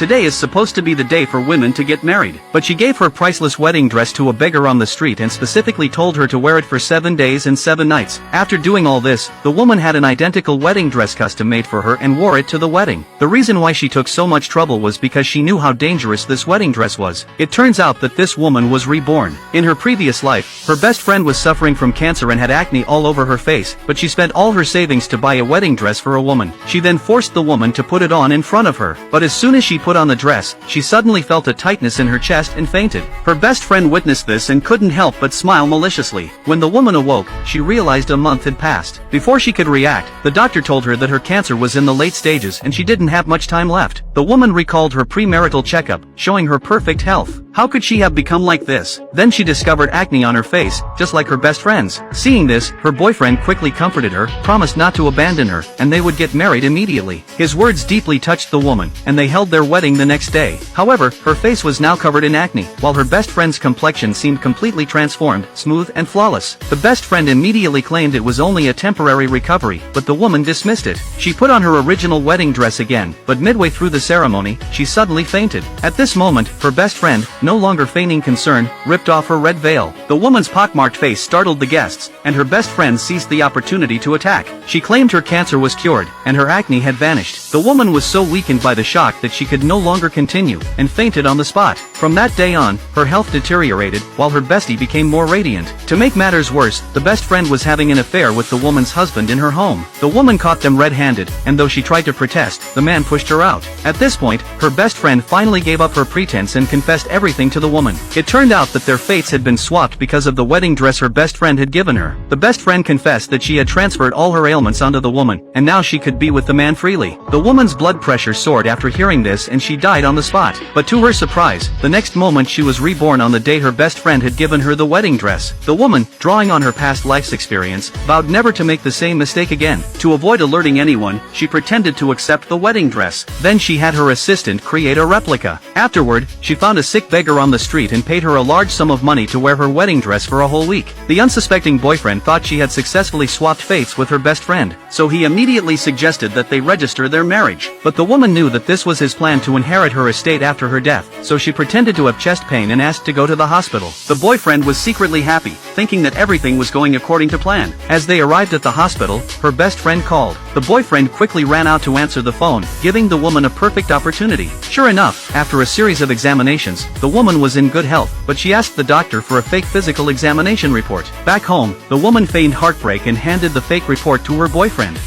today is supposed to be the day for women to get married. But she gave her priceless wedding dress to a beggar on the street and specifically told her to wear it for 7 days and 7 nights. After doing all this, the woman had an identical wedding dress custom made for her and wore it to the wedding. The reason why she took so much trouble was because she knew how dangerous this wedding dress was. It turns out that this woman was reborn. In her previous life, her best friend was suffering from cancer and had acne all over her face, but she spent all her savings to buy a wedding dress for a woman. She then forced the woman to put it on in front of her. But as soon as she put on the dress, she suddenly felt a tightness in her chest and fainted. Her best friend witnessed this and couldn't help but smile maliciously. When the woman awoke, she realized a month had passed. Before she could react, the doctor told her that her cancer was in the late stages and she didn't have much time left. The woman recalled her premarital checkup, showing her perfect health. How could she have become like this? Then she discovered acne on her face, just like her best friend's. Seeing this, her boyfriend quickly comforted her, promised not to abandon her, and they would get married immediately. His words deeply touched the woman, and they held their wedding the next day. However, her face was now covered in acne, while her best friend's complexion seemed completely transformed, smooth and flawless. The best friend immediately claimed it was only a temporary recovery, but the woman dismissed it. She put on her original wedding dress again, but midway through the ceremony, she suddenly fainted. At this moment, her best friend, no longer feigning concern, ripped off her red veil. The woman's pockmarked face startled the guests, and her best friend seized the opportunity to attack. She claimed her cancer was cured, and her acne had vanished. The woman was so weakened by the shock that she could no longer continue, and fainted on the spot. From that day on, her health deteriorated, while her bestie became more radiant. To make matters worse, the best friend was having an affair with the woman's husband in her home. The woman caught them red-handed, and though she tried to protest, the man pushed her out. At this point, her best friend finally gave up her pretense and confessed everything to the woman. It turned out that their fates had been swapped because of the wedding dress her best friend had given her. The best friend confessed that she had transferred all her ailments onto the woman, and now she could be with the man freely. The woman's blood pressure soared after hearing this and she died on the spot. But to her surprise, the next moment she was reborn on the day her best friend had given her the wedding dress. The woman, drawing on her past life's experience, vowed never to make the same mistake again. To avoid alerting anyone, she pretended to accept the wedding dress. Then she had her assistant create a replica. Afterward, she found a sick beggar on the street and paid her a large sum of money to wear her wedding dress for a whole week. The unsuspecting boyfriend thought she had successfully swapped fates with her best friend, so he immediately suggested that they register their marriage. But the woman knew that this was his plan to inherit her estate after her death, so she pretended to have chest pain and asked to go to the hospital. The boyfriend was secretly happy, thinking that everything was going according to plan. As they arrived at the hospital, her best friend called. The boyfriend quickly ran out to answer the phone, giving the woman a perfect opportunity. Sure enough, after a series of examinations, the woman was in good health, but she asked the doctor for a fake physical examination report. Back home, the woman feigned heartbreak and handed the fake report to her boyfriend.